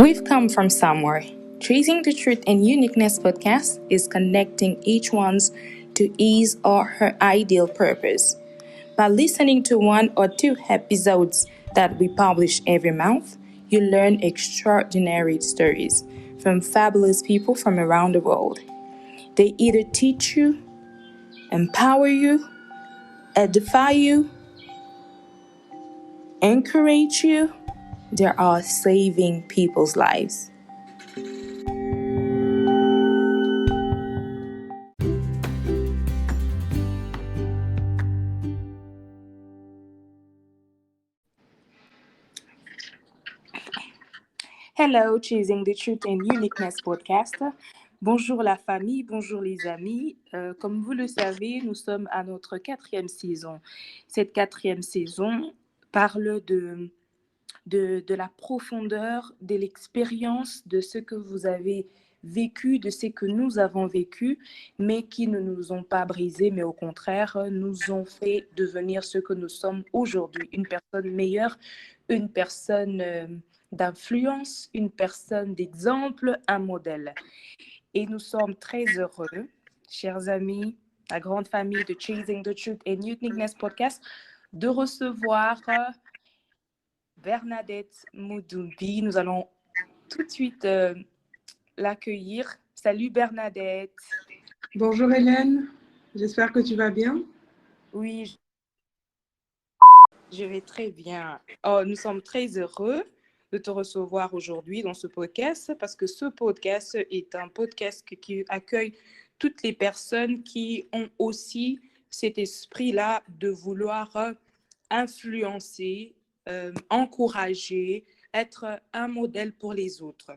We've come from somewhere. Tracing the Truth and Uniqueness podcast is connecting each one's to his or her ideal purpose. By listening to one or two episodes that we publish every month, you learn extraordinary stories from fabulous people from around the world. They either teach you, empower you, edify you, encourage you. They are saving people's lives. Hello, Chasing the Truth and Uniqueness podcast. Bonjour la famille, bonjour les amis. Comme vous le savez, nous sommes à notre 4e saison. Cette 4e saison parle de la profondeur, de l'expérience, de ce que vous avez vécu, de ce que nous avons vécu, mais qui ne nous ont pas brisés, mais au contraire, nous ont fait devenir ce que nous sommes aujourd'hui. Une personne meilleure, une personne d'influence, une personne d'exemple, un modèle. Et nous sommes très heureux, chers amis, la grande famille de Chasing the Truth and Uniqueness podcast, de recevoir Bernadette Mudumbi. Nous allons tout de suite l'accueillir. Salut Bernadette. Bonjour Hélène, j'espère que tu vas bien. Oui, je vais très bien. Nous sommes très heureux de te recevoir aujourd'hui dans ce podcast parce que ce podcast est un podcast qui accueille toutes les personnes qui ont aussi cet esprit-là de vouloir influencer, encourager, être un modèle pour les autres.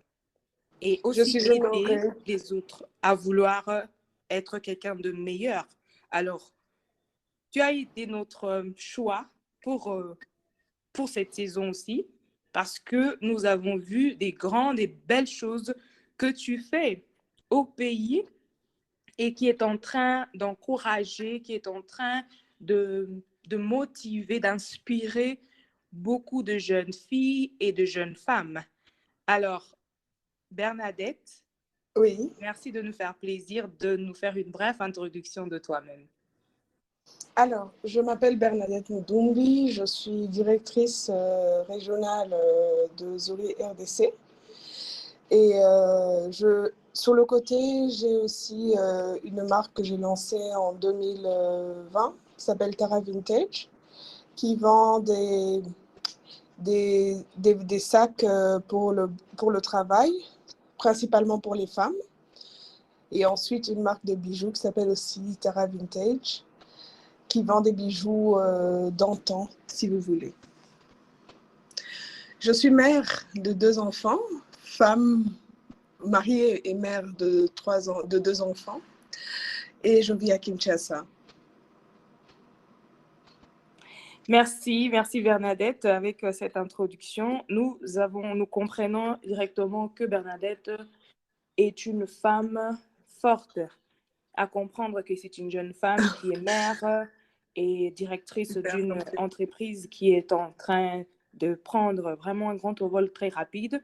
Et aussi aider les autres à vouloir être quelqu'un de meilleur. Alors, tu as été notre choix pour cette saison aussi, parce que nous avons vu des grandes et belles choses que tu fais au pays et qui est en train d'encourager, qui est en train de motiver, d'inspirer beaucoup de jeunes filles et de jeunes femmes. Alors, Bernadette, oui. Merci de nous faire plaisir, de nous faire une brève introduction de toi-même. Alors, je m'appelle Bernadette Mudumbi, je suis directrice régionale de Zori RDC. Et sur le côté, j'ai aussi une marque que j'ai lancée en 2020 qui s'appelle Tara Vintage, qui vend des sacs pour le travail, principalement pour les femmes. Et ensuite, une marque de bijoux qui s'appelle aussi Tara Vintage, qui vend des bijoux d'antan, si vous voulez. Je suis mère de 2 enfants, femme, mariée et mère de 2 enfants. Et je vis à Kinshasa. Merci Bernadette. Avec cette introduction, nous comprenons directement que Bernadette est une femme forte, à comprendre que c'est une jeune femme qui est mère et directrice d'une entreprise qui est en train de prendre vraiment un grand envol très rapide.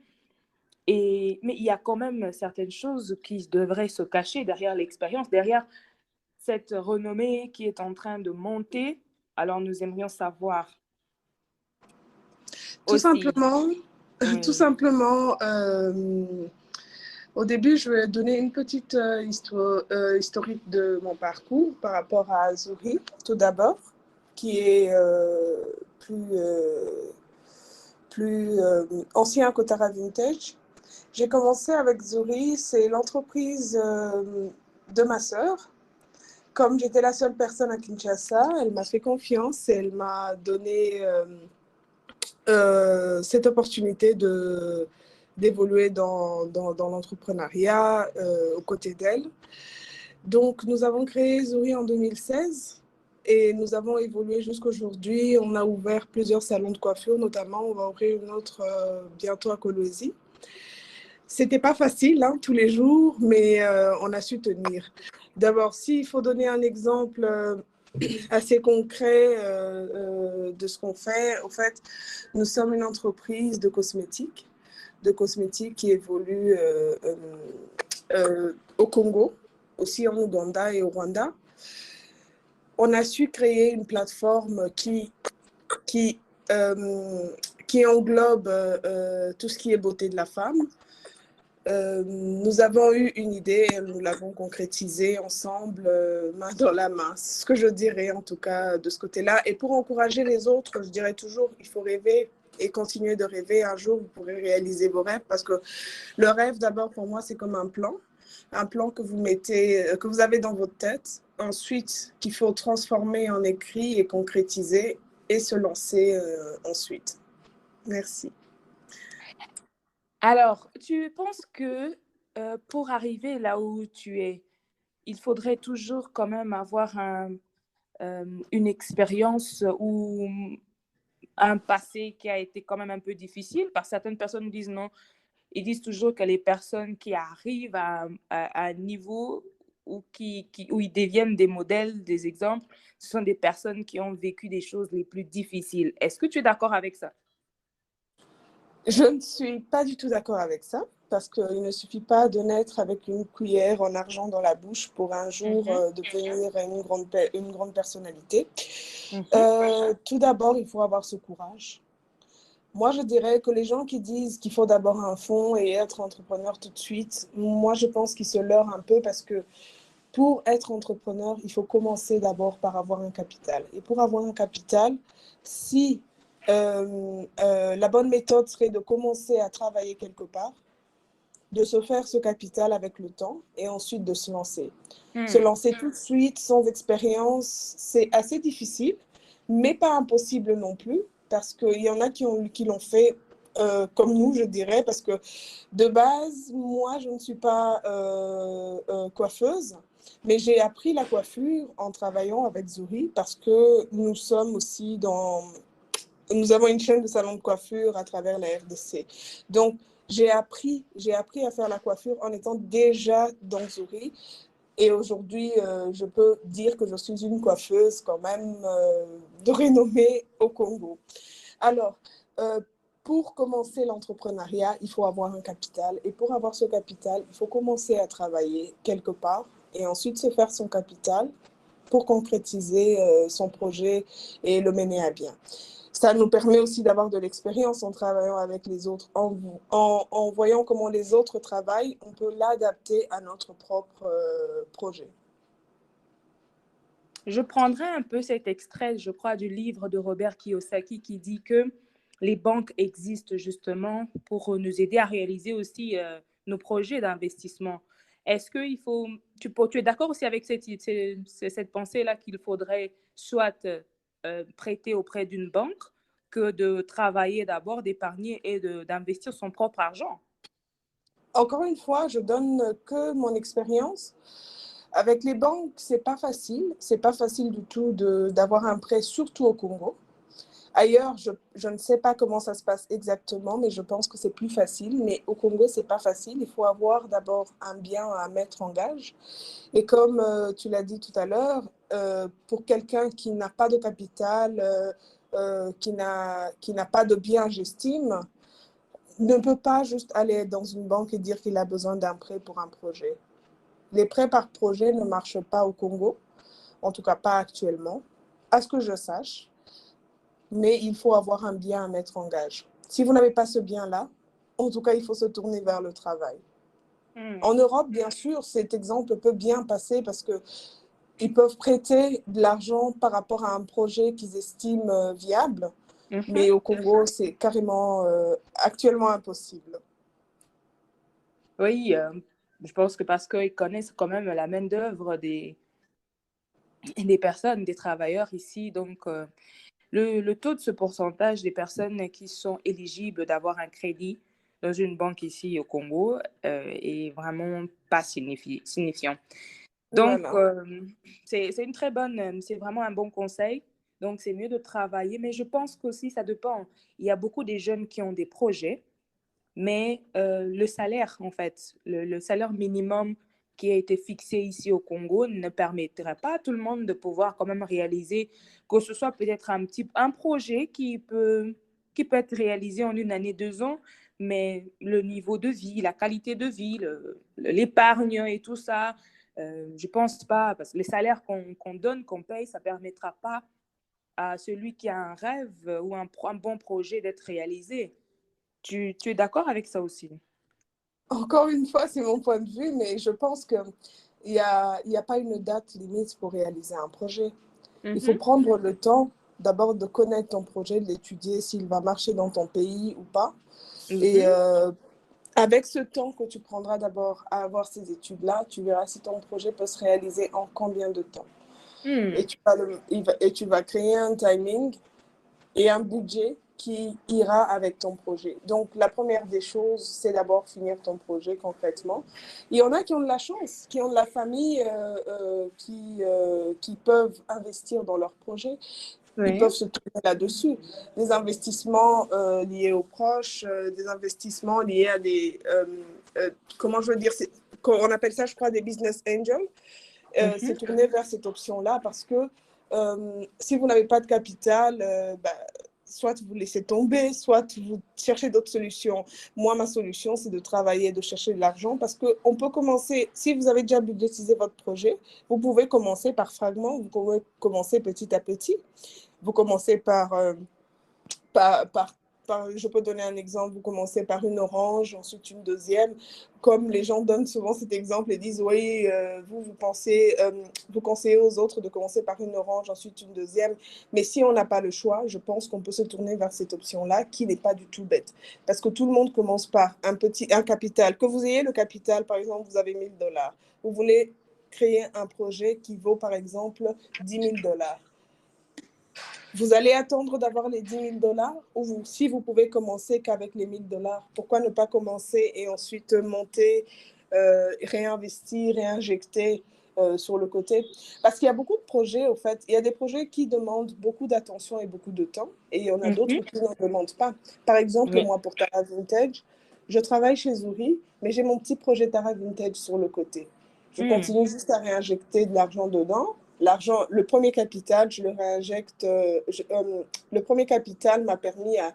Mais il y a quand même certaines choses qui devraient se cacher derrière l'expérience, derrière cette renommée qui est en train de monter. Alors, nous aimerions savoir. Tout simplement, au début, je vais donner une petite historique de mon parcours par rapport à Zori, tout d'abord, qui est plus ancien que Tara Vintage. J'ai commencé avec Zori, c'est l'entreprise de ma sœur. Comme j'étais la seule personne à Kinshasa, elle m'a fait confiance et elle m'a donné cette opportunité d'évoluer dans l'entrepreneuriat aux côtés d'elle. Donc, nous avons créé Zori en 2016 et nous avons évolué jusqu'aujourd'hui. On a ouvert plusieurs salons de coiffure, notamment on va ouvrir une autre bientôt à Kolwezi. C'était pas facile tous les jours, mais on a su tenir. D'abord, s'il faut donner un exemple assez concret de ce qu'on fait, en fait, nous sommes une entreprise de cosmétiques. de cosmétiques qui évolue au Congo, aussi en Ouganda et au Rwanda. On a su créer une plateforme qui, qui englobe tout ce qui est beauté de la femme. Nous avons eu une idée et nous l'avons concrétisée ensemble, main dans la main. C'est ce que je dirais en tout cas de ce côté-là. Et pour encourager les autres, je dirais toujours, il faut rêver et continuer de rêver. Un jour, vous pourrez réaliser vos rêves parce que le rêve, d'abord, pour moi, c'est comme un plan que vous mettez, que vous avez dans votre tête. Ensuite, qu'il faut transformer en écrit et concrétiser et se lancer ensuite. Merci. Alors, tu penses que pour arriver là où tu es, il faudrait toujours quand même avoir une expérience ou un passé qui a été quand même un peu difficile? Parce que certaines personnes disent non. Ils disent toujours que les personnes qui arrivent à un niveau où ils deviennent des modèles, des exemples, ce sont des personnes qui ont vécu des choses les plus difficiles. Est-ce que tu es d'accord avec ça? Je ne suis pas du tout d'accord avec ça, parce qu'il ne suffit pas de naître avec une cuillère en argent dans la bouche pour un jour devenir une grande personnalité. Tout d'abord, il faut avoir ce courage. Moi, je dirais que les gens qui disent qu'il faut d'abord un fonds et être entrepreneur tout de suite, moi, je pense qu'ils se leurrent un peu parce que pour être entrepreneur, il faut commencer d'abord par avoir un capital. Et pour avoir un capital, si la bonne méthode serait de commencer à travailler quelque part, de se faire ce capital avec le temps et ensuite de se lancer. Se lancer tout de suite sans expérience, c'est assez difficile, mais pas impossible non plus, parce qu'il y en a qui l'ont fait comme nous, je dirais, parce que de base, moi, je ne suis pas coiffeuse, mais j'ai appris la coiffure en travaillant avec Zouri, parce que nous sommes aussi nous avons une chaîne de salons de coiffure à travers la RDC. Donc, j'ai appris à faire la coiffure en étant déjà dans Zouri. Et aujourd'hui, je peux dire que je suis une coiffeuse quand même de renommée au Congo. Alors, pour commencer l'entrepreneuriat, il faut avoir un capital. Et pour avoir ce capital, il faut commencer à travailler quelque part et ensuite se faire son capital pour concrétiser son projet et le mener à bien. Ça nous permet aussi d'avoir de l'expérience en travaillant avec les autres, en voyant comment les autres travaillent, on peut l'adapter à notre propre projet. Je prendrai un peu cet extrait, je crois, du livre de Robert Kiyosaki qui dit que les banques existent justement pour nous aider à réaliser aussi nos projets d'investissement. Est-ce qu'il faut, tu es d'accord aussi avec cette pensée-là qu'il faudrait soit prêter auprès d'une banque que de travailler d'abord, d'épargner et d'investir son propre argent? Encore une fois, je donne que mon expérience. Avec les banques, c'est pas facile. C'est pas facile du tout d'avoir un prêt, surtout au Congo. Ailleurs, je ne sais pas comment ça se passe exactement, mais je pense que c'est plus facile. Mais au Congo, c'est pas facile. Il faut avoir d'abord un bien à mettre en gage. Et comme tu l'as dit tout à l'heure, pour quelqu'un qui n'a pas de capital, qui n'a pas de bien, j'estime, ne peut pas juste aller dans une banque et dire qu'il a besoin d'un prêt pour un projet. Les prêts par projet ne marchent pas au Congo, en tout cas pas actuellement, à ce que je sache, mais il faut avoir un bien à mettre en gage. Si vous n'avez pas ce bien-là, en tout cas, il faut se tourner vers le travail. En Europe, bien sûr, cet exemple peut bien passer parce qu'ils peuvent prêter de l'argent par rapport à un projet qu'ils estiment viable, mais au Congo, c'est carrément actuellement impossible. Oui, je pense que parce qu'ils connaissent quand même la main-d'œuvre des personnes, des travailleurs ici. Donc, le taux de ce pourcentage des personnes qui sont éligibles d'avoir un crédit dans une banque ici au Congo est vraiment pas signifiant. Donc, Voilà. c'est une très bonne, c'est vraiment un bon conseil. Donc, c'est mieux de travailler, mais je pense qu'aussi, ça dépend. Il y a beaucoup de jeunes qui ont des projets, mais le salaire, en fait, le salaire minimum qui a été fixé ici au Congo ne permettrait pas à tout le monde de pouvoir quand même réaliser que ce soit peut-être un projet qui peut être réalisé en une année, 2 ans, mais le niveau de vie, la qualité de vie, l'épargne et tout ça, je pense pas, parce que les salaires qu'on donne, qu'on paye, ça permettra pas à celui qui a un rêve ou un bon projet d'être réalisé. Tu es d'accord avec ça aussi? Encore une fois, c'est mon point de vue, mais je pense qu'il n'y a pas une date limite pour réaliser un projet. Il faut Mhm. prendre le temps d'abord de connaître ton projet, de l'étudier, s'il va marcher dans ton pays ou pas. Et Mhm. avec ce temps que tu prendras d'abord à avoir ces études-là, tu verras si ton projet peut se réaliser en combien de temps. Hmm. Et tu vas créer un timing et un budget qui ira avec ton projet. Donc, la première des choses, c'est d'abord finir ton projet concrètement. Il y en a qui ont de la chance, qui ont de la famille, qui peuvent investir dans leur projet. Ils Oui. peuvent se tourner là-dessus. Des investissements liés aux proches, des investissements liés à comment je veux dire, on appelle ça, je crois, des business angels. C'est Mhm. tourner vers cette option-là parce que si vous n'avez pas de capital, soit vous laissez tomber, soit vous cherchez d'autres solutions. Moi, ma solution, c'est de travailler, de chercher de l'argent parce qu'on peut commencer, si vous avez déjà budgétisé votre projet, vous pouvez commencer par fragments, vous pouvez commencer petit à petit. Vous commencez par, par, je peux donner un exemple, vous commencez par une orange, ensuite une deuxième. Comme les gens donnent souvent cet exemple et disent, oui, vous conseillez aux autres de commencer par une orange, ensuite une deuxième. Mais si on n'a pas le choix, je pense qu'on peut se tourner vers cette option-là qui n'est pas du tout bête. Parce que tout le monde commence par un capital. Que vous ayez le capital, par exemple, vous avez 1 000 $. Vous voulez créer un projet qui vaut, par exemple, 10 000 $. Vous allez attendre d'avoir les 10 000 $ ou si vous pouvez commencer qu'avec les 1 000 $, pourquoi ne pas commencer et ensuite monter, réinvestir, réinjecter sur le côté? Parce qu'il y a beaucoup de projets, au fait. Il y a des projets qui demandent beaucoup d'attention et beaucoup de temps et il y en a d'autres Mhm. qui n'en demandent pas. Par exemple, Oui. moi, pour Tara Vintage, je travaille chez Zuri, mais j'ai mon petit projet Tara Vintage sur le côté. Je Hmm. continue juste à réinjecter de l'argent dedans. L'argent, le premier capital, je le réinjecte. Le premier capital m'a permis à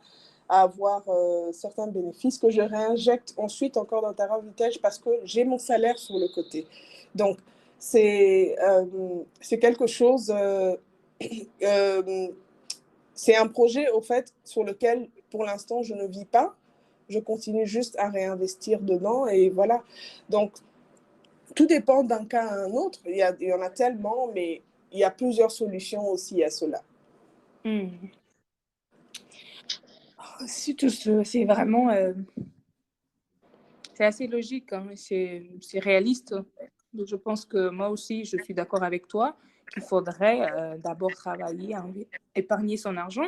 avoir certains bénéfices que je réinjecte ensuite encore dans Tara Vintage parce que j'ai mon salaire sur le côté. Donc, c'est quelque chose. Euh, c'est un projet, au fait, sur lequel, pour l'instant, je ne vis pas. Je continue juste à réinvestir dedans et voilà. Donc, tout dépend d'un cas à un autre. Il y en a tellement, mais il y a plusieurs solutions aussi à cela. Hmm. C'est tout ça, c'est vraiment, c'est assez logique, hein, c'est réaliste. Donc, je pense que moi aussi, je suis d'accord avec toi qu'il faudrait d'abord travailler, épargner son argent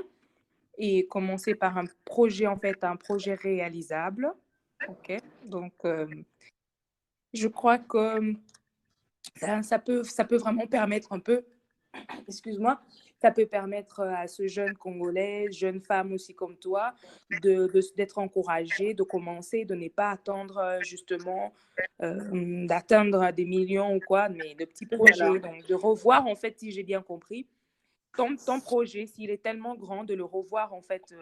et commencer par un projet, en fait, un projet réalisable. OK? Donc, je crois que ça peut vraiment permettre un peu, excuse-moi, ça peut permettre à ce jeune Congolais, jeune femme aussi comme toi, d'être encouragée, de commencer, de ne pas attendre justement d'atteindre des millions ou quoi, mais de petits Voilà. projets. Donc, de revoir, en fait, si j'ai bien compris, ton projet, s'il est tellement grand, de le revoir, en fait,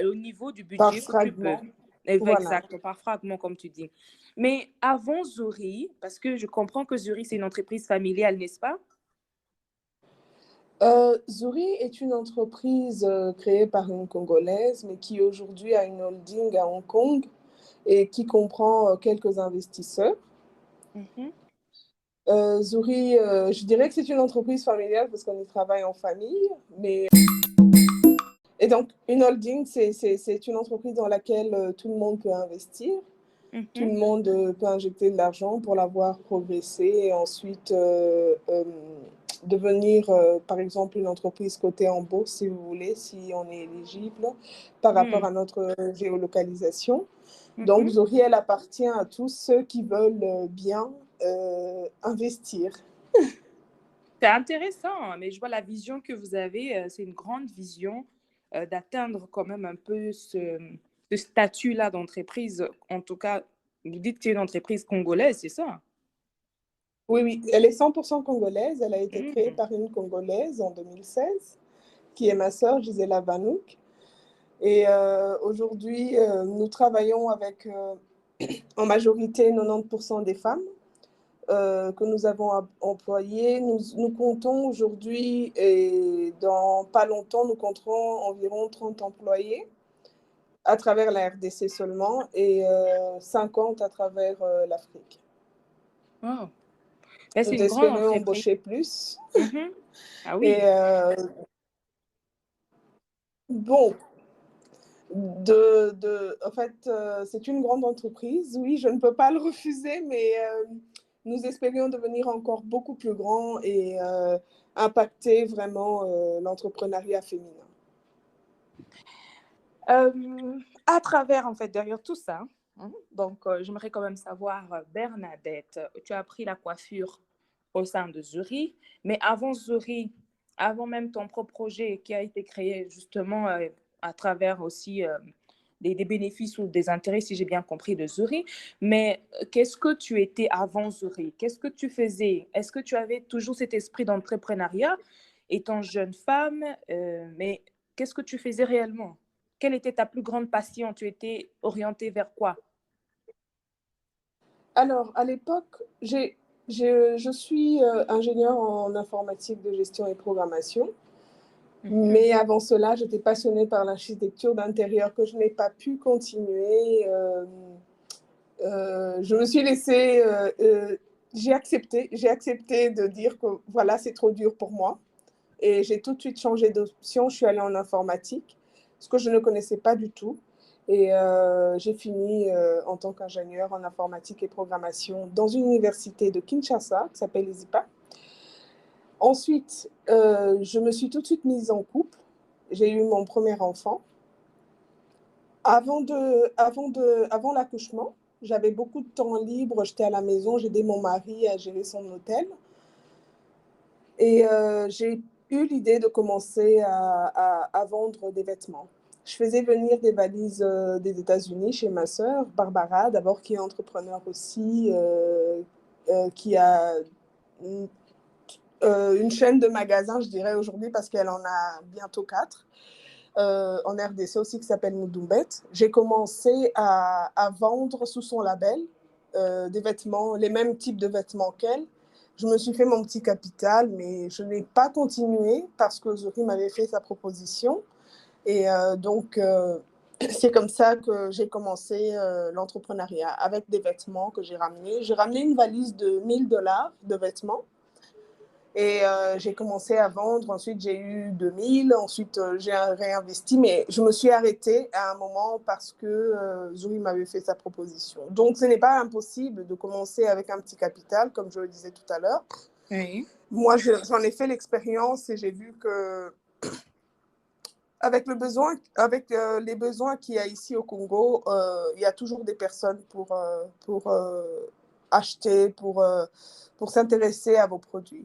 au niveau du Par budget que tu peux. fragment. Voilà. Exact, par fragment, comme tu dis. Mais avant Zuri, parce que je comprends que Zuri, c'est une entreprise familiale, n'est-ce pas? Zuri est une entreprise créée par une Congolaise, mais qui aujourd'hui a une holding à Hong Kong et qui comprend quelques investisseurs. Mhm. Zuri, je dirais que c'est une entreprise familiale parce qu'on y travaille en famille, mais et donc, une holding, c'est une entreprise dans laquelle tout le monde peut investir. Tout Mhm. le monde peut injecter de l'argent pour la voir progresser et ensuite devenir, par exemple, une entreprise cotée en bourse, si vous voulez, si on est éligible par rapport Mhm. à notre géolocalisation. Donc, Mhm. Zori, elle appartient à tous ceux qui veulent bien investir. C'est intéressant, hein, mais je vois la vision que vous avez, c'est une grande vision d'atteindre quand même un peu ce statut-là d'entreprise. En tout cas, vous dites que c'est une entreprise congolaise, c'est ça? Oui, oui, elle est 100% congolaise. Elle a été créée Mhm. par une Congolaise en 2016, qui est ma sœur Gisela Vanouk. Et aujourd'hui, nous travaillons avec en majorité 90% des femmes que nous avons employées. Nous comptons aujourd'hui, et dans pas longtemps, nous compterons environ 30 employés à travers la RDC seulement et 50 à travers l'Afrique. Wow. Ben, c'est Nous une grande espérons entreprise. embaucher plus. Mhm. Ah Et oui. bon, en fait, c'est une grande entreprise. Oui, je ne peux pas le refuser, mais nous espérions devenir encore beaucoup plus grand et impacter vraiment l'entrepreneuriat féminin. À travers, en fait, derrière tout ça, hein, donc j'aimerais quand même savoir, Bernadette, tu as appris la coiffure au sein de Zuri, mais avant Zuri, avant même ton propre projet qui a été créé justement à travers aussi des bénéfices ou des intérêts, si j'ai bien compris, de Zuri, mais qu'est-ce que tu étais avant Zuri? Qu'est-ce que tu faisais? Est-ce que tu avais toujours cet esprit d'entrepreneuriat étant jeune femme, mais qu'est-ce que tu faisais réellement? Quelle était ta plus grande passion? Tu étais orientée vers quoi? Alors, à l'époque, je suis ingénieure en informatique de gestion et programmation. Mais avant cela, j'étais passionnée par l'architecture d'intérieur que je n'ai pas pu continuer. Je me suis laissée, j'ai accepté de dire que voilà, c'est trop dur pour moi. Et j'ai tout de suite changé d'option. Je suis allée en informatique, ce que je ne connaissais pas du tout. Et j'ai fini en tant qu'ingénieure en informatique et programmation dans une université de Kinshasa qui s'appelle ISIPA. Ensuite, je me suis tout de suite mise en couple. J'ai eu mon premier enfant. Avant l'accouchement, j'avais beaucoup de temps libre. J'étais à la maison, j'aidais mon mari à gérer son hôtel. Et j'ai eu l'idée de commencer à vendre des vêtements. Je faisais venir des valises des États-Unis chez ma sœur, Barbara, d'abord, qui est entrepreneur aussi, qui a une chaîne de magasins, je dirais aujourd'hui, parce qu'elle en a bientôt 4, en RDC aussi, qui s'appelle Moudoumbet. J'ai commencé à vendre sous son label des vêtements, les mêmes types de vêtements qu'elle. Je me suis fait mon petit capital, mais je n'ai pas continué parce que Zuri m'avait fait sa proposition. Et donc, c'est comme ça que j'ai commencé l'entrepreneuriat avec des vêtements que j'ai ramenés. J'ai ramené une valise de $1000 de vêtements. Et j'ai commencé à vendre. Ensuite, j'ai eu 2000. Ensuite, j'ai réinvesti. Mais je me suis arrêtée à un moment parce que Zoé m'avait fait sa proposition. Donc, ce n'est pas impossible de commencer avec un petit capital, comme je le disais tout à l'heure. Oui. Moi, j'en ai fait l'expérience et j'ai vu que avec les besoins qu'il y a ici au Congo, il y a toujours des personnes pour acheter, pour s'intéresser à vos produits.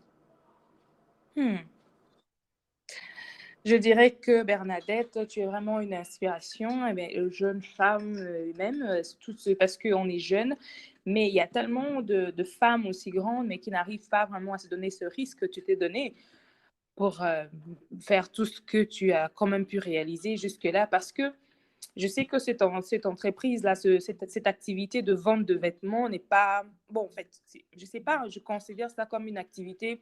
Je dirais que Bernadette, tu es vraiment une inspiration, aux jeunes femmes même, parce qu'on est jeunes, mais il y a tellement de femmes aussi grandes, mais qui n'arrivent pas vraiment à se donner ce risque que tu t'es donné pour faire tout ce que tu as quand même pu réaliser jusque-là, parce que je sais que cette entreprise-là, cette activité de vente de vêtements n'est pas... Bon, en fait, je ne sais pas, je considère ça comme une activité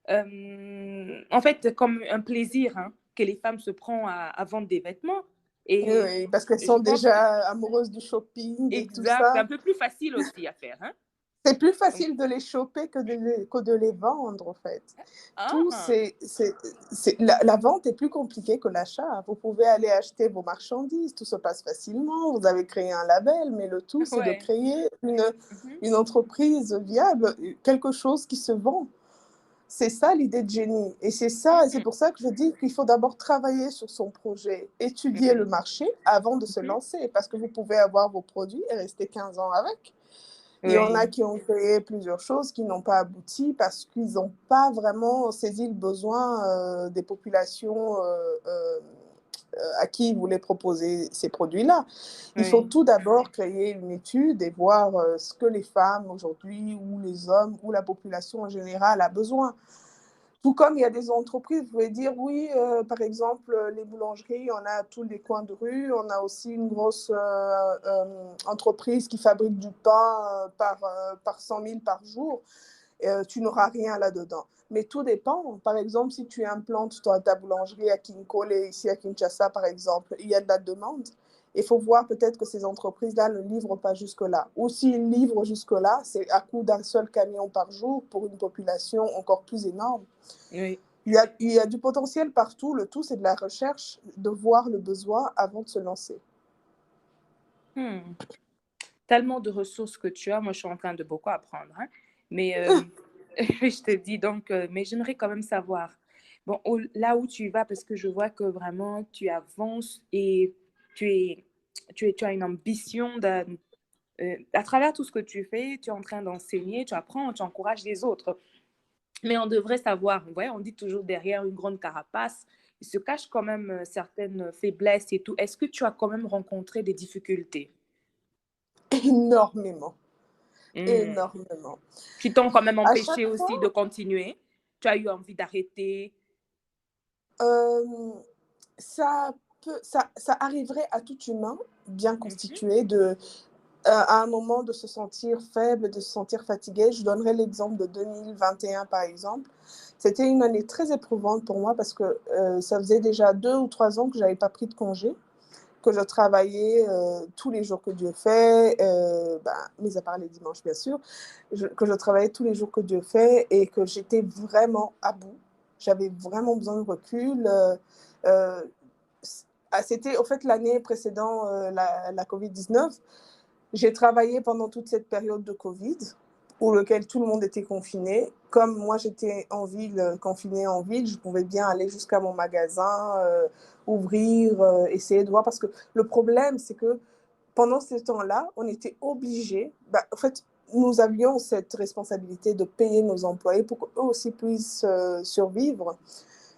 en fait, comme un plaisir hein, que les femmes se prennent à vendre des vêtements. Et Oui, parce qu'elles je sont pense que déjà amoureuses du shopping et tout exact, c'est ça. un peu plus facile aussi à faire. Hein? C'est plus Donc, facile de les choper que de les vendre, en fait. Tout, ah, la vente est plus compliquée que l'achat. Vous pouvez aller acheter vos marchandises, tout se passe facilement. Vous avez créé un label, mais le tout, c'est de ouais. créer Mhm. une entreprise viable, quelque chose qui se vend. C'est ça l'idée de génie. Et c'est pour ça que je dis qu'il faut d'abord travailler sur son projet, étudier le marché avant de se Mhm. lancer, parce que vous pouvez avoir vos produits et rester 15 ans avec. Il y en Oui. a qui ont créé plusieurs choses qui n'ont pas abouti parce qu'ils n'ont pas vraiment saisi le besoin des populations à qui ils voulaient proposer ces produits-là. Il faut Oui. tout d'abord créer une étude et voir ce que les femmes aujourd'hui ou les hommes ou la population en général a besoin. Tout comme il y a des entreprises, vous pouvez dire, oui, par exemple, les boulangeries, on a tous les coins de rue, on a aussi une grosse entreprise qui fabrique du pain par 100 000 par jour. Tu n'auras rien là-dedans. Mais tout dépend. Par exemple, si tu implantes ta boulangerie à Kinkole, ici à Kinshasa, par exemple, il y a de la demande. Il faut voir peut-être que ces entreprises-là ne livrent pas jusque-là. Ou s'ils livrent jusque-là, c'est à coût d'un seul camion par jour pour une population encore plus énorme. Oui. Il y a du potentiel partout. Le tout, c'est de la recherche, de voir le besoin avant de se lancer. Tellement de ressources que tu as. Moi, je suis en train de beaucoup apprendre. Hein? Mais je te dis donc, mais j'aimerais quand même savoir, bon, là où tu vas, parce que je vois que vraiment tu avances et tu as une ambition à travers tout ce que tu fais, tu es en train d'enseigner, tu apprends, tu encourages les autres. Mais on devrait savoir, ouais, on dit toujours derrière une grande carapace, il se cache quand même certaines faiblesses et tout. Est-ce que tu as quand même rencontré des difficultés? Énormément. Mmh. Énormément. Qui t'ont quand même À empêché chaque aussi fois, de continuer? Tu as eu envie d'arrêter? ça ça arriverait à tout humain bien Mhm. constitué à un moment de se sentir faible, de se sentir fatigué. Je donnerai l'exemple de 2021 par exemple. C'était une année très éprouvante pour moi parce que ça faisait déjà 2 ou 3 ans que je n'avais pas pris de congé, que je travaillais tous les jours que Dieu fait, mis à part les dimanches bien sûr, que je travaillais tous les jours que Dieu fait et que j'étais vraiment à bout. J'avais vraiment besoin de recul. Euh, C'était au fait l'année précédant la Covid-19. J'ai travaillé pendant toute cette période de Covid, où lequel tout le monde était confiné. Comme moi, j'étais en ville, confinée en ville, je pouvais bien aller jusqu'à mon magasin, ouvrir, essayer de voir. Parce que le problème, c'est que pendant ce temps-là, on était obligés, en fait, nous avions cette responsabilité de payer nos employés pour qu'eux aussi puissent survivre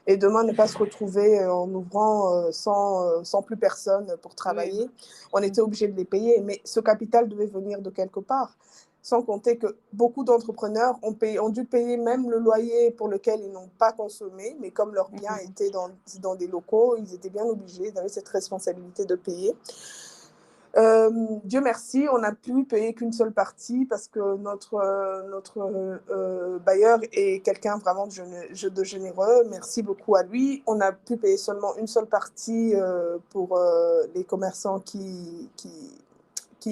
et demain ne pas se retrouver en ouvrant sans plus personne pour Oui. travailler. On était obligé de les payer, mais ce capital devait venir de quelque part. Sans compter que beaucoup d'entrepreneurs ont dû payer même le loyer pour lequel ils n'ont pas consommé, mais comme leurs biens Mhm. étaient dans des locaux, ils étaient bien obligés, ils avaient cette responsabilité de payer. Dieu merci, on n'a pu payer qu'une seule partie parce que notre bailleur est quelqu'un vraiment de généreux. Merci beaucoup à lui. On a pu payer seulement une seule partie pour les commerçants qui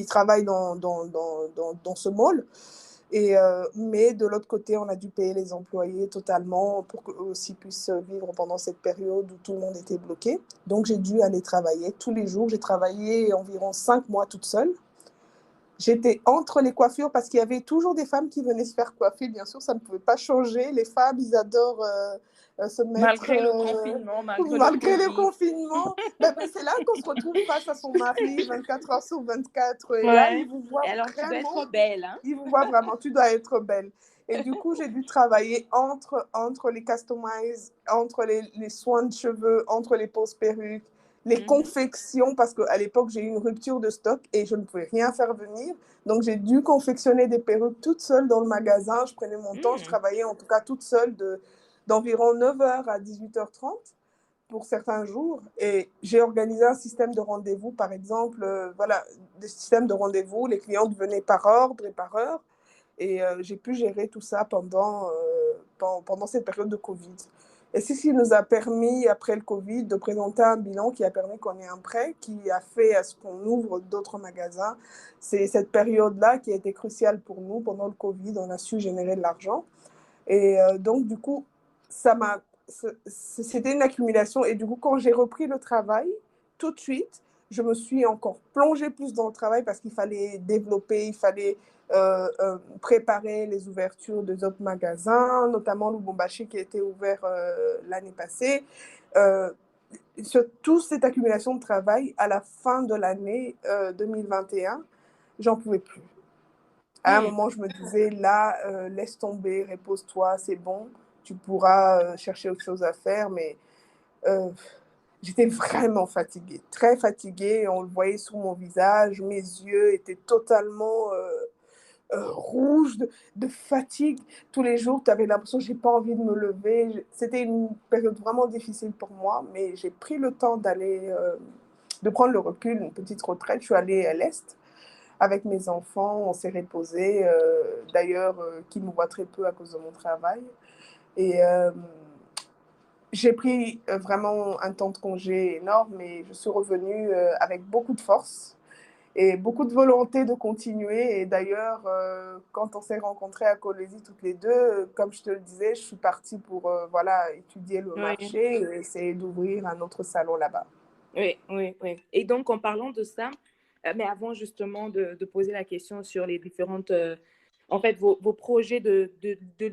travaillent dans ce mall. Mais de l'autre côté, on a dû payer les employés totalement pour qu'eux aussi puissent vivre pendant cette période où tout le monde était bloqué. Donc, j'ai dû aller travailler tous les jours. J'ai travaillé environ 5 mois toute seule. J'étais entre les coiffures parce qu'il y avait toujours des femmes qui venaient se faire coiffer. Bien sûr, ça ne pouvait pas changer. Les femmes, ils adorent se mettre, Malgré le confinement, malgré le malgré le Covid. confinement. Mais c'est là qu'on se retrouve face à son mari 24 heures sur 24. Et là, Ouais. il vous Et voit alors, tu dois vraiment, être belle, hein? il vous voit vraiment, tu dois être belle. Et du coup, j'ai dû travailler entre les customize, entre les soins de cheveux, entre les poses perruques, les Mhm. confections, parce qu'à l'époque, j'ai eu une rupture de stock et je ne pouvais rien faire venir. Donc, j'ai dû confectionner des perruques toute seule dans le magasin. Je prenais mon temps, je Mm. travaillais en tout cas toute seule d'environ 9h à 18h30 pour certains jours. Et j'ai organisé un système de rendez-vous, par exemple, voilà, des systèmes de rendez-vous. Les clients venaient par ordre et par heure. Et j'ai pu gérer tout ça pendant cette période de Covid. Et c'est ce qui nous a permis, après le Covid, de présenter un bilan qui a permis qu'on ait un prêt, qui a fait à ce qu'on ouvre d'autres magasins. C'est cette période-là qui a été cruciale pour nous. Pendant le Covid, on a su générer de l'argent. Et donc, du coup, c'était une accumulation. Et du coup, quand j'ai repris le travail, tout de suite, je me suis encore plongée plus dans le travail parce qu'il fallait développer, il fallait préparer les ouvertures des autres magasins, notamment le Lubumbashi qui a été ouvert l'année passée. Euh, Toute cette accumulation de travail, à la fin de l'année 2021, j'en pouvais plus. À un Mm. moment, je me disais, là, laisse tomber, repose-toi, c'est bon, tu pourras chercher autre chose à faire, mais euh, j'étais vraiment fatiguée, très fatiguée, on le voyait sur mon visage, mes yeux étaient totalement rouge, de fatigue. Tous les jours, tu avais l'impression que je n'ai pas envie de me lever. C'était une période vraiment difficile pour moi, mais j'ai pris le temps de prendre le recul, une petite retraite. Je suis allée à l'Est avec mes enfants, on s'est reposé. D'ailleurs, qui me voient très peu à cause de mon travail. Et j'ai pris vraiment un temps de congé énorme et je suis revenue avec beaucoup de force et beaucoup de volonté de continuer. Et d'ailleurs, quand on s'est rencontrés à Colosie toutes les deux, comme je te le disais, je suis partie pour voilà, étudier le Oui, marché et essayer d'ouvrir un autre salon là-bas. oui, oui, oui. Et donc, en parlant de ça, mais avant justement de poser la question sur les différentes, en fait, vos projets de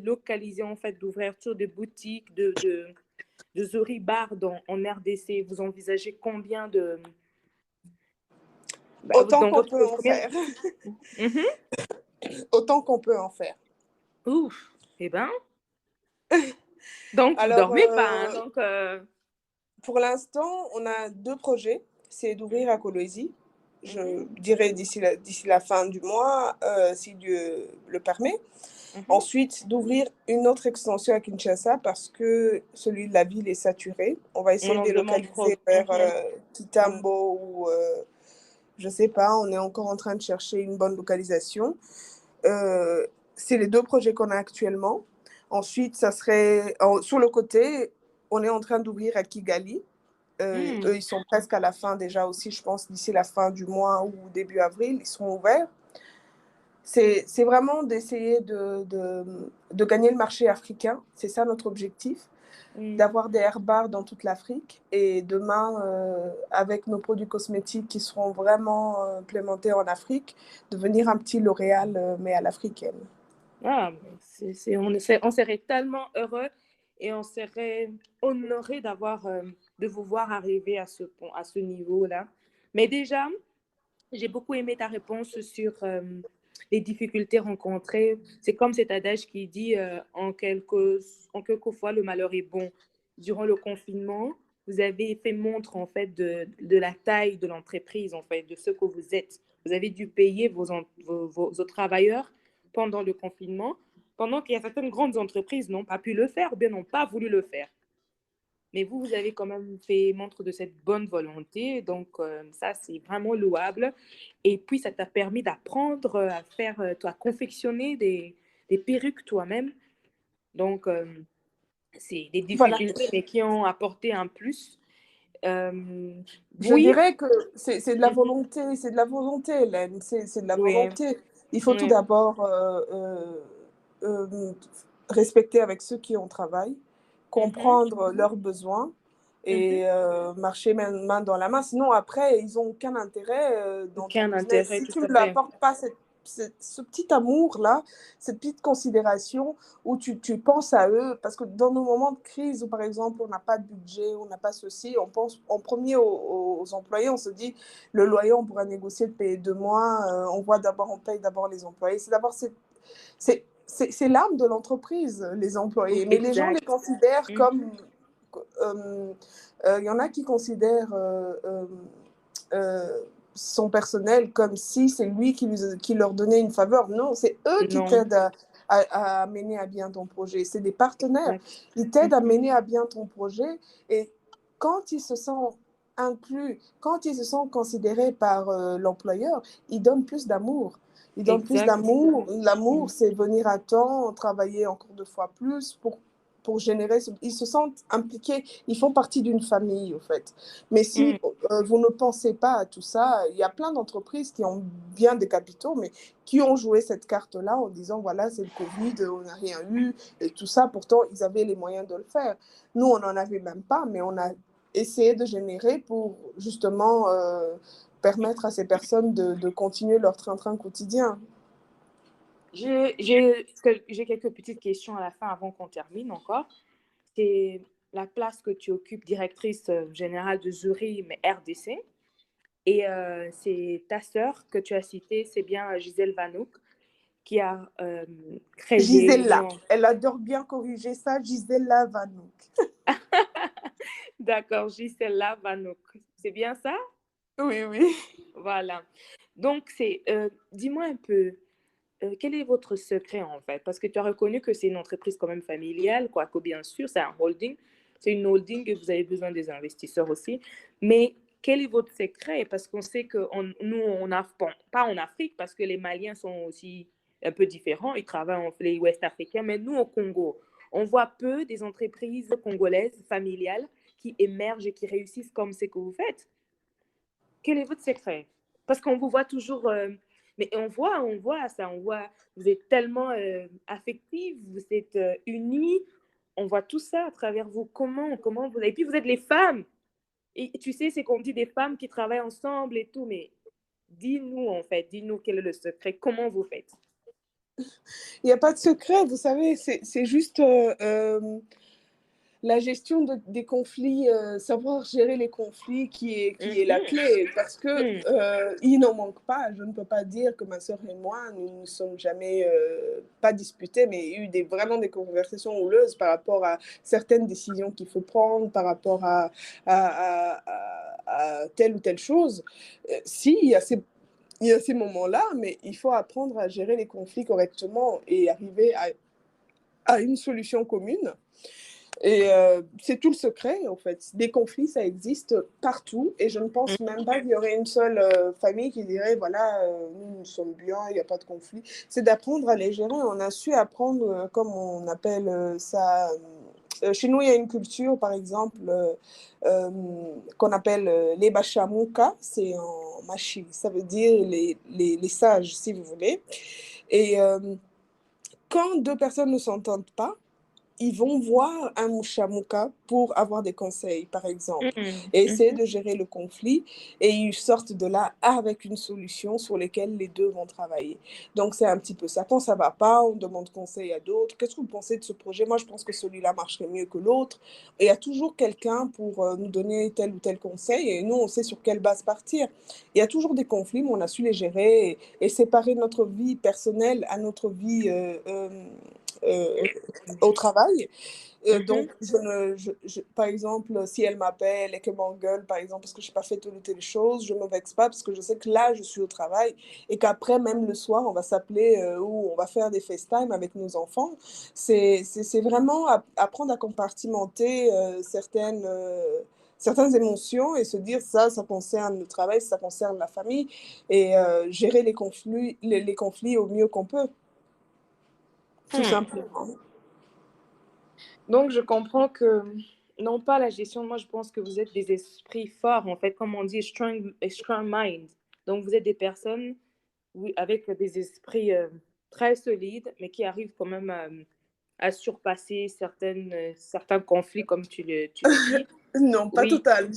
localiser, en fait, d'ouverture de boutiques, de Zori Bar en RDC, vous envisagez combien de, Autant dans qu'on votre, peut en combien. faire. Mhm. Autant qu'on peut en faire. Ouf, eh ben, donc vous Alors, dormez pas, hein, donc, pour l'instant, on a deux projets. C'est d'ouvrir à Colosie. Je mhm, dirais d'ici la fin du mois, si Dieu le permet. mhm. Ensuite, d'ouvrir une autre extension à Kinshasa parce que celui de la ville est saturé. On va On essayer de en demande trop. délocaliser vers Mhm, mhm. Kitambo ou je sais pas. On est encore en train de chercher une bonne localisation. Euh, c'est les deux projets qu'on a actuellement. Ensuite, ça serait sur le côté, on est en train d'ouvrir à Kigali. Hmm. Eux, ils sont presque à la fin déjà aussi, je pense, d'ici la fin du mois ou début avril, ils seront ouverts. C'est vraiment d'essayer de gagner le marché africain. C'est ça notre objectif, Hmm. d'avoir des herbars dans toute l'Afrique. Et demain, avec nos produits cosmétiques qui seront vraiment implémentés en Afrique, devenir un petit L'Oréal, mais à l'africaine. Ah, on serait tellement heureux et on serait honoré de vous voir arriver à à ce niveau-là. Mais déjà, j'ai beaucoup aimé ta réponse sur les difficultés rencontrées. C'est comme cet adage qui dit en quelques fois, le malheur est bon. Durant le confinement, vous avez fait montre en fait de la taille de l'entreprise, en fait, de ce que vous êtes. Vous avez dû payer vos travailleurs pendant le confinement, pendant qu'il y a certaines grandes entreprises n'ont pas pu le faire ou bien n'ont pas voulu le faire. Mais vous, vous avez quand même fait montre de cette bonne volonté. Donc, ça, c'est vraiment louable. Et puis, ça t'a permis d'apprendre à faire, à confectionner des perruques toi-même. Donc, c'est des Voilà. difficultés, mais qui ont apporté un plus. Je Oui, dirais que c'est de la volonté, c'est de la volonté, Hélène, c'est de la oui, volonté. Il faut tout oui. d'abord euh, respecter avec ceux qui ont travail, Mhm, comprendre leurs besoins mhm. et marcher main dans la main. Sinon, après, ils n'ont aucun intérêt dans ton Aucun business. intérêt, Si tout tu à ne leur fait. apportes pas ce petit amour-là, cette petite considération où tu penses à eux, parce que dans nos moments de crise où, par exemple, on n'a pas de budget, on n'a pas ceci, on pense en premier aux employés, on se dit, le loyer, on pourra négocier de payer 2 mois, on paye d'abord les employés. C'est l'âme de l'entreprise, les employés. Mais les gens les Exact. considèrent Mhm. comme... Il y en a qui considèrent euh, son personnel comme si c'est lui qui leur donnait une faveur. Non, c'est eux qui Non, t'aident à mener à bien ton projet. C'est des partenaires. exact. Ils t'aident à Mhm. mener à bien ton projet. Et quand ils se sentent inclus, quand ils se sentent considérés par l'employeur, ils donnent plus d'amour. Ils donnent plus Exact. d'amour. L'amour, Mhm. c'est venir à temps, travailler encore 2 fois plus pour générer. Ils se sentent impliqués. Ils font partie d'une famille, au fait. Mais si Mhm. vous ne pensez pas à tout ça, il y a plein d'entreprises qui ont bien des capitaux, mais qui ont joué cette carte-là en disant, voilà, c'est le Covid, on n'a rien eu, et tout ça. Pourtant, ils avaient les moyens de le faire. Nous, on n'en avait même pas, mais on a essayé de générer pour justement permettre à ces personnes de continuer leur train-train quotidien. J'ai quelques petites questions à la fin avant qu'on termine encore. C'est la place que tu occupes, directrice générale de Zuri, mais RDC. Et c'est ta sœur que tu as citée, c'est bien Gisèle Vanouk, qui a créé Gisela, l'union. elle adore bien corriger ça, Gisela Vanouk. D'accord, Gisela Vanouk. C'est bien ça? Oui, oui. Voilà. Donc, dis-moi un peu, quel est votre secret en fait? Parce que tu as reconnu que c'est une entreprise quand même familiale, quoique bien sûr, c'est un holding. C'est une holding et vous avez besoin des investisseurs aussi. Mais quel est votre secret? Parce qu'on sait que nous, pas en Afrique, parce que les Maliens sont aussi un peu différents. Ils travaillent en les Ouest africains, mais nous, au Congo, on voit peu des entreprises congolaises familiales qui émergent et qui réussissent comme ce que vous faites. Quel est votre secret? Parce qu'on vous voit toujours, mais on voit ça, on voit, vous êtes tellement affectifs, vous êtes unis, on voit tout ça à travers vous. Comment vous, et puis vous êtes les femmes. Et tu sais, c'est qu'on dit des femmes qui travaillent ensemble et tout, mais dis-nous en fait, dis-nous quel est le secret, comment vous faites? Il n'y a pas de secret, vous savez, c'est juste la gestion des conflits, savoir gérer les conflits qui est la clé, parce que il n'en manque pas. Je ne peux pas dire que ma sœur et moi, nous ne sommes jamais pas disputés, mais il y a eu vraiment des conversations houleuses par rapport à certaines décisions qu'il faut prendre, par rapport à, telle ou telle chose. Si, il y a ces moments-là, mais il faut apprendre à gérer les conflits correctement et arriver à une solution commune. Et c'est tout le secret, en fait. Des conflits, ça existe partout. Et je ne pense même pas qu'il y aurait une seule famille qui dirait, voilà, nous sommes bien, il n'y a pas de conflit. C'est d'apprendre à les gérer. On a su apprendre, comme on appelle ça... chez nous, il y a une culture, par exemple, qu'on appelle les bachamouka. C'est en machi. Ça veut dire les sages, si vous voulez. Et quand deux personnes ne s'entendent pas, ils vont voir un mouchamuka pour avoir des conseils, par exemple, et essayer de gérer le conflit, et ils sortent de là avec une solution sur laquelle les deux vont travailler. Donc, c'est un petit peu ça. Quand ça ne va pas, on demande conseil à d'autres. Qu'est-ce que vous pensez de ce projet? Moi, je pense que celui-là marcherait mieux que l'autre. Et il y a toujours quelqu'un pour nous donner tel ou tel conseil, et nous, on sait sur quelle base partir. Il y a toujours des conflits, mais on a su les gérer et séparer notre vie personnelle à notre vie euh, au travail. Donc, par exemple, si elle m'appelle et qu'elle m'engueule, par exemple, parce que je n'ai pas fait telle ou telle chose, je ne me vexe pas parce que je sais que là, je suis au travail et qu'après, même le soir, on va s'appeler ou on va faire des FaceTime avec nos enfants. C'est vraiment apprendre à compartimenter certaines émotions et se dire ça concerne le travail, ça concerne la famille et gérer les conflits au mieux qu'on peut, tout simplement. Donc, je comprends que, non pas la gestion, moi je pense que vous êtes des esprits forts, en fait, comme on dit, a strong mind. Donc, vous êtes des personnes oui, avec des esprits très solides, mais qui arrivent quand même à surpasser certains conflits, comme tu le dis. Non, pas Oui. total.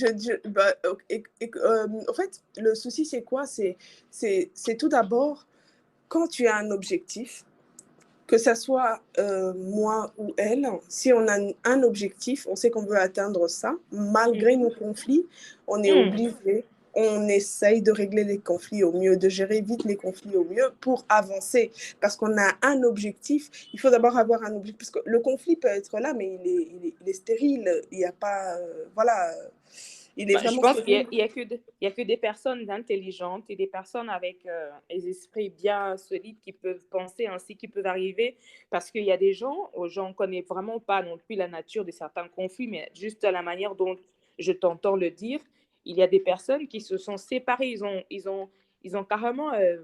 En fait, le souci, c'est quoi? C'est tout d'abord, quand tu as un objectif, que ça soit moi ou elle, si on a un objectif, on sait qu'on veut atteindre ça, malgré nos conflits, on est obligé, on essaye de régler les conflits au mieux, de gérer vite les conflits au mieux pour avancer. Parce qu'on a un objectif, il faut d'abord avoir un objectif. Parce que le conflit peut être là, mais il est stérile. Il n'y a pas... voilà. Il est Bah, je vraiment pense qu'il stérile. y a il y a que des personnes intelligentes et des personnes avec des esprits bien solides qui peuvent penser ainsi, qui peuvent arriver. Parce qu'il y a des gens, j'en connais vraiment pas non plus la nature de certains conflits, mais juste la manière dont je t'entends le dire, il y a des personnes qui se sont séparées, ils ont carrément euh,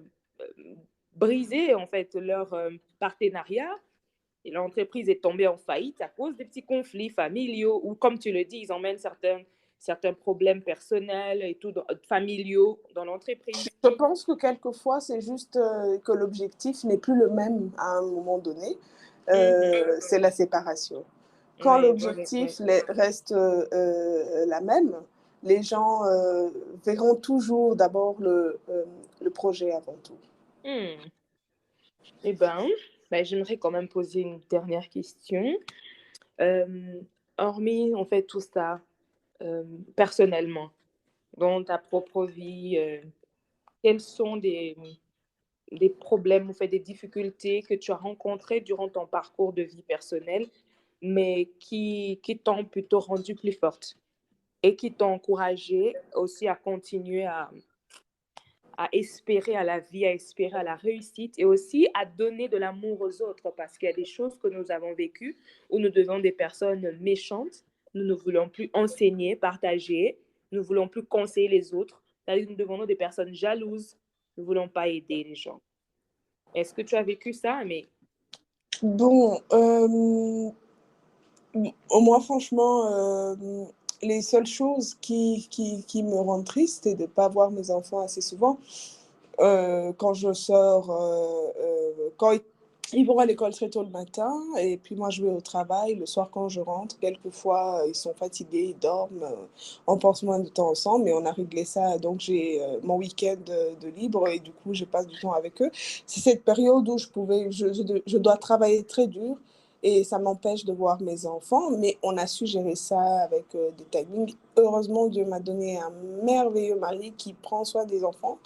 brisé en fait leur partenariat et l'entreprise est tombée en faillite à cause des petits conflits familiaux ou, comme tu le dis, ils emmènent certains problèmes personnels et tout, familiaux dans l'entreprise. Je pense que quelquefois, c'est juste que l'objectif n'est plus le même à un moment donné. C'est la séparation. Quand Oui, oui, oui. l'objectif reste la même, les gens verront toujours d'abord le projet avant tout. Eh ben, j'aimerais quand même poser une dernière question. Euh, Hormis, en fait, tout ça, euh, personnellement, dans ta propre vie, quels sont des problèmes ou fait des difficultés que tu as rencontrées durant ton parcours de vie personnelle, mais qui t'ont plutôt rendu plus forte et qui t'ont encouragé aussi à continuer à espérer à la vie, à espérer à la réussite et aussi à donner de l'amour aux autres parce qu'il y a des choses que nous avons vécues où nous devenons des personnes méchantes. Nous ne voulons plus enseigner, partager, nous ne voulons plus conseiller les autres. C'est-à-dire que nous devenons des personnes jalouses. Nous ne voulons pas aider les gens. Est-ce que tu as vécu ça? Mais Bon, moi, franchement, les seules choses qui me rendent triste, c'est de ne pas voir mes enfants assez souvent. Quand je sors, quand ils vont à l'école très tôt le matin, et puis moi, je vais au travail. Le soir, quand je rentre, quelquefois, ils sont fatigués, ils dorment. On passe moins de temps ensemble, mais on a réglé ça. Donc, j'ai mon week-end de libre, et du coup, je passe du temps avec eux. C'est cette période où je dois travailler très dur, et ça m'empêche de voir mes enfants, mais on a su gérer ça avec des timings. Heureusement, Dieu m'a donné un merveilleux mari qui prend soin des enfants.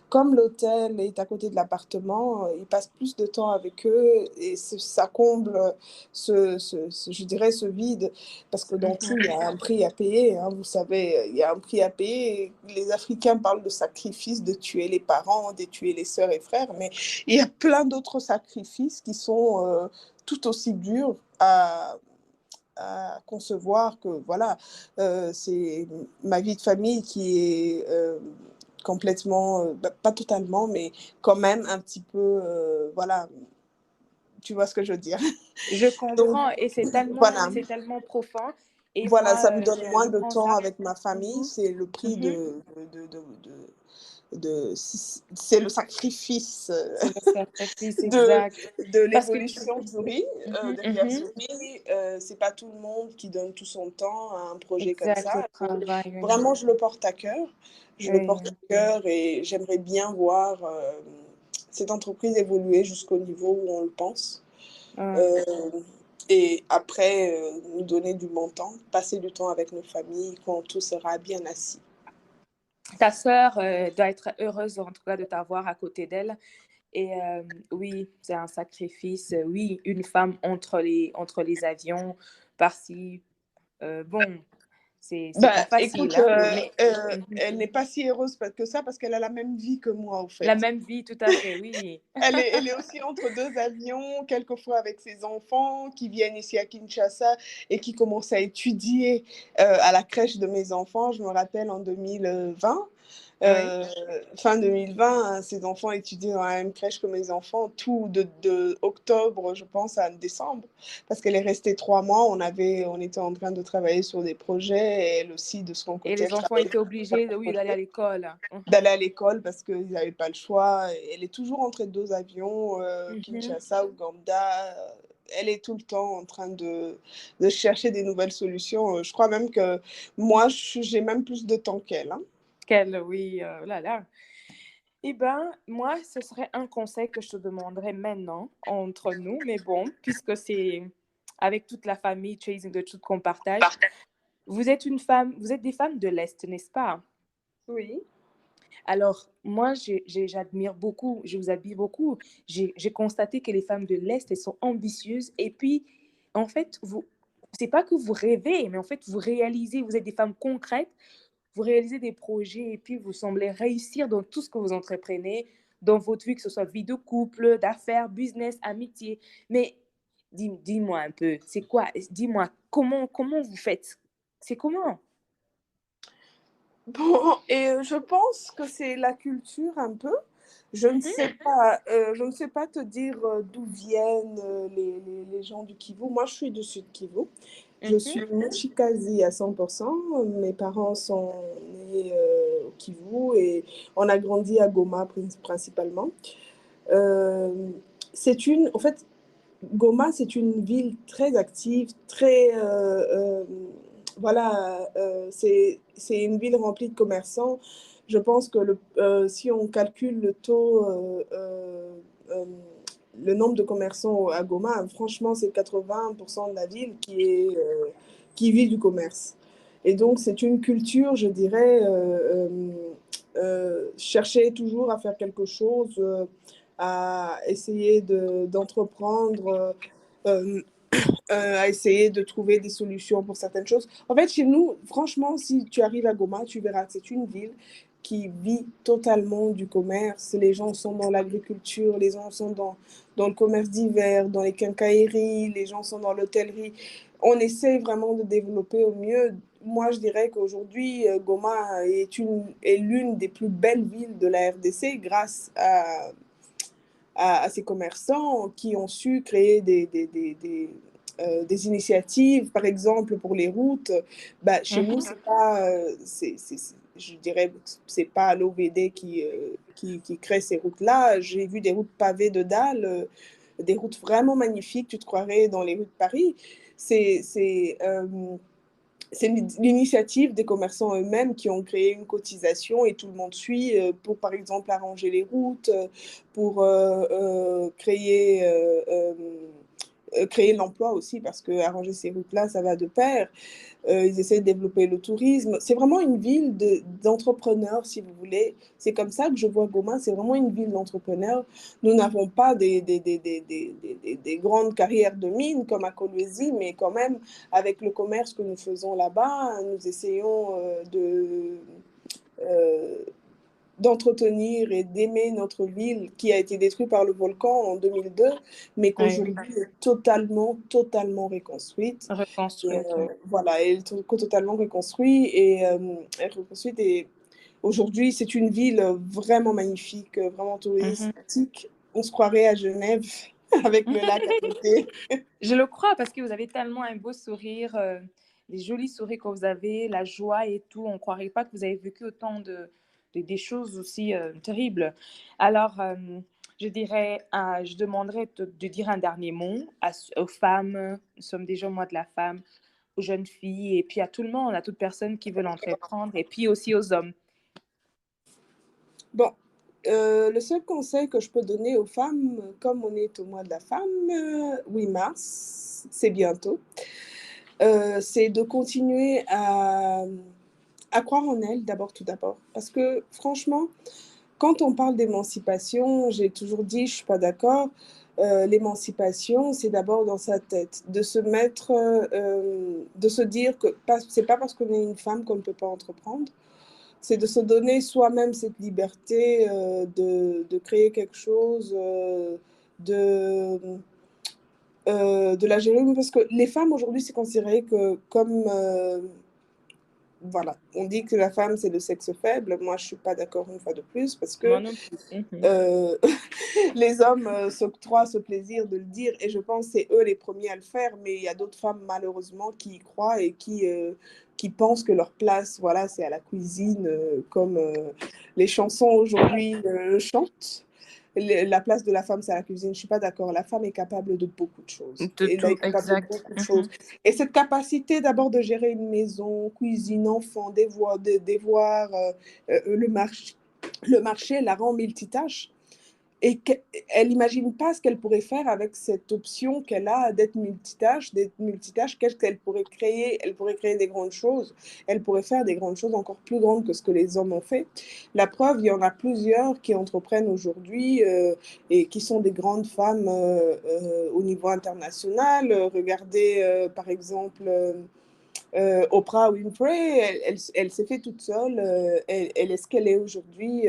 Comme l'hôtel est à côté de l'appartement, il passe plus de temps avec eux, et ça comble je dirais, ce vide, parce que dans tout, il y a un prix à payer, hein, vous savez, il y a un prix à payer. Les Africains parlent de sacrifice, de tuer les parents, de tuer les sœurs et frères, mais il y a plein d'autres sacrifices qui sont tout aussi durs à concevoir. Que voilà, c'est ma vie de famille qui est complètement, pas totalement, mais quand même un petit peu, voilà, tu vois ce que je veux dire. je Donc comprends et voilà, c'est tellement profond. Et voilà, moi, ça me donne moins je de prends temps ça. avec ma famille, Mhm, c'est le prix mhm. c'est le sacrifice C'est le sacrifice de, exact. de Parce que tu... l'évolution de Zuri, Mhm, derrière mhm. Zuri. C'est pas tout le monde qui donne tout son temps à un projet comme Exact, le ça. Donc, travail, oui. vraiment, je le porte à cœur. Je le porte à Oui. cœur, et j'aimerais bien voir cette entreprise évoluer jusqu'au niveau où on le pense. Ah. Euh, et après, nous donner du bon temps, passer du temps avec nos familles quand tout sera bien assis. Ta sœur doit être heureuse en tout cas de t'avoir à côté d'elle. Et oui, c'est un sacrifice. Oui, une femme entre les avions, par-ci. Bon, c'est Bah, pas facile, écoute, hein, mais mhm. elle n'est pas si heureuse que ça, parce qu'elle a la même vie que moi, au La fait. même vie, tout à fait, oui. Elle est aussi entre deux avions, quelquefois avec ses enfants qui viennent ici à Kinshasa et qui commencent à étudier à la crèche de mes enfants. Je me rappelle en 2020, Oui. euh, fin 2020, hein, ses enfants étudiaient dans la même crèche que mes enfants, tout de octobre, je pense, à décembre, parce qu'elle est restée 3 mois. On était en train de travailler sur des projets, et elle aussi, de son Et côté, les elle enfants travaillait étaient sur obligés, un oui, d'aller à projet, l'école. d'aller à l'école, parce qu'ils n'avaient pas le choix. Elle est toujours entre deux avions, Mhm. Kinshasa, Ouganda. Elle est tout le temps en train de chercher des nouvelles solutions. Je crois même que moi, j'ai même plus de temps qu'elle, hein. Quelle, oui, oh là là. Eh bien, moi, ce serait un conseil que je te demanderais maintenant, entre nous, mais bon, puisque c'est avec toute la famille Chasing the Truth qu'on partage, vous êtes une femme, vous êtes des femmes de l'Est, n'est-ce pas? Oui. Alors, moi, j'admire beaucoup, je vous admire beaucoup. J'ai constaté que les femmes de l'Est, elles sont ambitieuses. Et puis, en fait, c'est pas que vous rêvez, mais en fait, vous réalisez, vous êtes des femmes concrètes, vous réalisez des projets et puis vous semblez réussir dans tout ce que vous entreprenez, dans votre vie, que ce soit vie de couple, d'affaires, business, amitié. Mais dis-moi un peu, c'est quoi? Dis-moi, comment vous faites? C'est comment? Bon, et je pense que c'est la culture un peu. Mhm, Je ne sais pas te dire d'où viennent les gens du Kivu. Moi, je suis du Sud Kivu. Je mhm. suis Mushikazi à 100%. Mes parents sont nés au Kivu, et on a grandi à Goma principalement. Euh, en fait, Goma, c'est une ville très active, voilà, c'est une ville remplie de commerçants. Je pense que si on calcule le taux, euh, le nombre de commerçants à Goma, franchement, c'est 80% de la ville qui vit du commerce. Et donc, c'est une culture, je dirais, chercher toujours à faire quelque chose, à essayer d'entreprendre, euh, à essayer de trouver des solutions pour certaines choses. En fait, chez nous, franchement, si tu arrives à Goma, tu verras que c'est une ville qui vit totalement du commerce. Les gens sont dans l'agriculture, les gens sont dans le commerce divers, dans les quincailleries, les gens sont dans l'hôtellerie. On essaie vraiment de développer au mieux. Moi, je dirais qu'aujourd'hui, Goma est l'une des plus belles villes de la RDC grâce à ces commerçants qui ont su créer des initiatives, par exemple pour les routes. Bah, chez nous, c'est pas, je dirais, c'est pas l'OVD qui crée ces routes-là. J'ai vu des routes pavées de dalles, des routes vraiment magnifiques, tu te croirais dans les rues de Paris. C'est l'initiative des commerçants eux-mêmes qui ont créé une cotisation et tout le monde suit pour, par exemple, arranger les routes, pour créer l'emploi aussi, parce que arranger ces routes-là, ça va de pair. Ils essaient de développer le tourisme. C'est vraiment une ville d'entrepreneurs, si vous voulez. C'est comme ça que je vois Goma, c'est vraiment une ville d'entrepreneurs. Nous n'avons pas des grandes carrières de mines comme à Kolwezi, mais quand même, avec le commerce que nous faisons là-bas, nous essayons euh, d'entretenir et d'aimer notre ville qui a été détruite par le volcan en 2002, mais Oui, qu'aujourd'hui est totalement, totalement reconstruite. Et, reconstruite, oui. voilà, elle est totalement reconstruite et aujourd'hui c'est une ville vraiment magnifique, vraiment Mhm. touristique. On se croirait à Genève avec le lac à côté. Je le crois parce que vous avez tellement un beau sourire, les jolis sourires que vous avez, la joie et tout. On ne croirait pas que vous avez vécu autant des choses aussi terribles. Alors, je dirais, je demanderais de dire un dernier mot aux femmes. Nous sommes déjà au mois de la femme, aux jeunes filles et puis à tout le monde, à toute personne qui veut l'entreprendre et puis aussi aux hommes. Bon, le seul conseil que je peux donner aux femmes, comme on est au mois de la femme, 8 mars, c'est bientôt, c'est de continuer à croire en elles d'abord, tout d'abord. Parce que franchement, quand on parle d'émancipation, j'ai toujours dit, je ne suis pas d'accord, l'émancipation, c'est d'abord dans sa tête, de se mettre, de se dire que c'est pas parce qu'on est une femme qu'on ne peut pas entreprendre, c'est de se donner soi-même cette liberté de créer quelque chose, de, de la gérer. Parce que les femmes aujourd'hui, c'est considéré que comme voilà, on dit que la femme, c'est le sexe faible. Moi, je ne suis pas d'accord une fois de plus parce Moi que non plus. Mhm. euh, les hommes s'octroient ce plaisir de le dire et je pense que c'est eux les premiers à le faire, mais il y a d'autres femmes malheureusement qui y croient et qui pensent que leur place, voilà, c'est à la cuisine, comme les chansons aujourd'hui chantent. La place de la femme, c'est à la cuisine. Je ne suis pas d'accord. La femme est capable de beaucoup de choses. De Elle est tout, capable de exact. beaucoup de choses. Mhm. Et cette capacité d'abord de gérer une maison, cuisine, enfant, devoir le marché, la rend multitâche. Et elle n'imagine pas ce qu'elle pourrait faire avec cette option qu'elle a d'être multitâche, qu'est-ce qu'elle pourrait créer. Elle pourrait créer des grandes choses. Elle pourrait faire des grandes choses encore plus grandes que ce que les hommes ont fait. La preuve, il y en a plusieurs qui entreprennent aujourd'hui et qui sont des grandes femmes au niveau international. Regardez, par exemple, Oprah Winfrey, elle s'est fait toute seule. Elle est ce qu'elle est aujourd'hui.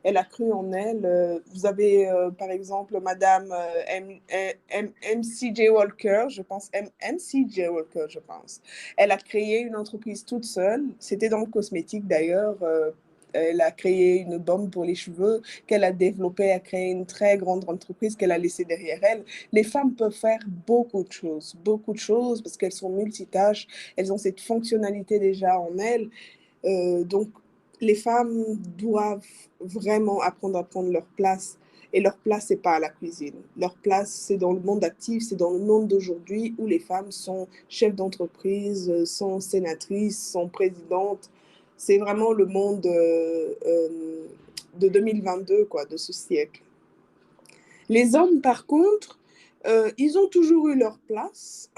Elle a cru en elle. Vous avez, par exemple, Madame MCJ Walker, je pense. MCJ Walker, je pense. Elle a créé une entreprise toute seule. C'était dans le cosmétique d'ailleurs. Elle a créé une bombe pour les cheveux qu'elle a développée, a créé une très grande entreprise qu'elle a laissée derrière elle. Les femmes peuvent faire beaucoup de choses parce qu'elles sont multitâches, elles ont cette fonctionnalité déjà en elles. Donc, les femmes doivent vraiment apprendre à prendre leur place. Et leur place, c'est pas à la cuisine. Leur place, c'est dans le monde actif, c'est dans le monde d'aujourd'hui où les femmes sont chefs d'entreprise, sont sénatrices, sont présidentes. C'est vraiment le monde de 2022, quoi, de ce siècle. Les hommes, par contre, ils ont toujours eu leur place.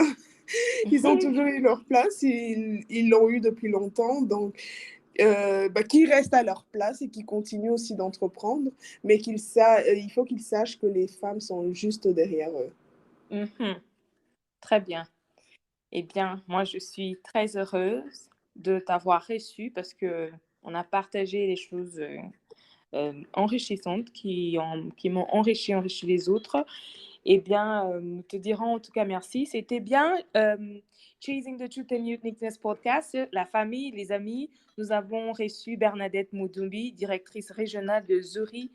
Ils ont toujours eu leur place, ils l'ont eu depuis longtemps. Donc, qu'ils restent à leur place et qu'ils continuent aussi d'entreprendre, mais il faut qu'ils sachent que les femmes sont juste derrière eux. Mhm. Très bien. Eh bien, moi, je suis très heureuse de t'avoir reçu parce que On a partagé des choses enrichissantes qui m'ont enrichi les autres. Eh bien, nous te dirons en tout cas merci. C'était bien. Chasing the Truth and Uniqueness podcast, la famille, les amis. Nous avons reçu Bernadette Moudoumbi, directrice régionale de Zuri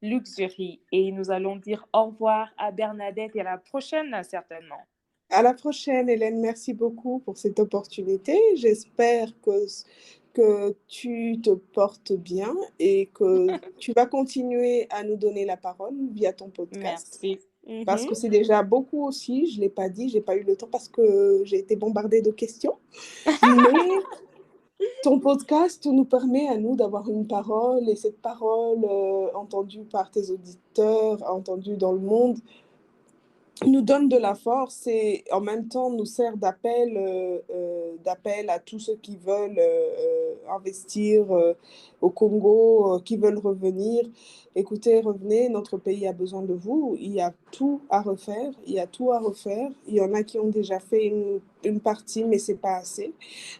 Luxury. Et nous allons dire au revoir à Bernadette et à la prochaine, certainement. À la prochaine, Hélène. Merci beaucoup pour cette opportunité. J'espère que tu te portes bien et que tu vas continuer à nous donner la parole via ton podcast. Merci. Parce que c'est déjà beaucoup aussi, je ne l'ai pas dit, je n'ai pas eu le temps parce que j'ai été bombardée de questions. Mais ton podcast nous permet à nous d'avoir une parole et cette parole entendue par tes auditeurs, entendue dans le monde, nous donne de la force et en même temps nous sert d'appel à tous ceux qui veulent investir au Congo, qui veulent revenir. Écoutez, revenez, notre pays a besoin de vous. Il y a tout à refaire. Il y a tout à refaire. Il y en a qui ont déjà fait une partie, mais ce n'est pas assez.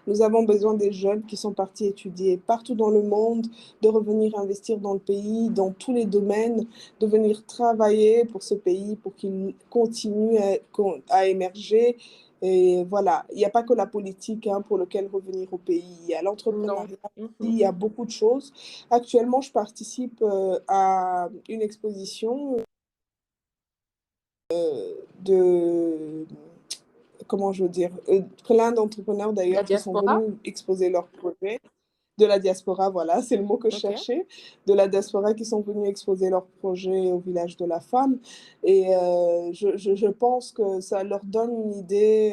Nous avons besoin des jeunes qui sont partis étudier partout dans le monde, de revenir investir dans le pays, dans tous les domaines, de venir travailler pour ce pays, pour qu'il continue à émerger. Et voilà, il n'y a pas que la politique pour lequel revenir au pays. Il y a l'entrepreneuriat, il y a beaucoup de choses. Actuellement, je participe à une exposition de, comment je veux dire, plein d'entrepreneurs d'ailleurs qui sont venus exposer leurs projets. De la diaspora, voilà, c'est le mot que je cherchais, de la diaspora qui sont venus exposer leurs projets au village de la femme. Et je pense que ça leur donne une idée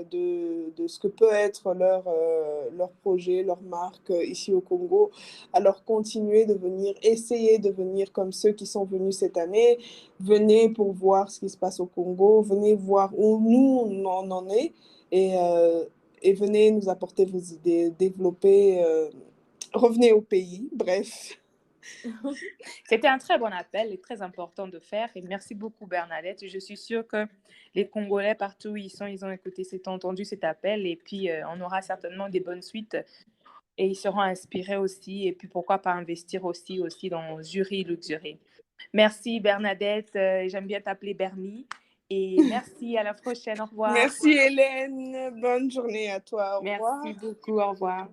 de ce que peut être leur projet, leur marque ici au Congo. Alors continuez de venir, essayez de venir comme ceux qui sont venus cette année. Venez pour voir ce qui se passe au Congo, venez voir où nous on en est et venez nous apporter vos idées, développer, revenez au pays, bref. C'était un très bon appel et très important de faire. Et merci beaucoup, Bernadette. Je suis sûre que les Congolais, partout où ils sont, ils ont entendu cet appel. Et puis, on aura certainement des bonnes suites. Et ils seront inspirés aussi. Et puis, pourquoi pas investir aussi dans Zuri Luxury. Merci, Bernadette. J'aime bien t'appeler Bernie. Et merci, à la prochaine. Au revoir. Merci, Hélène. Bonne journée à toi. Au revoir. Merci beaucoup. Au revoir.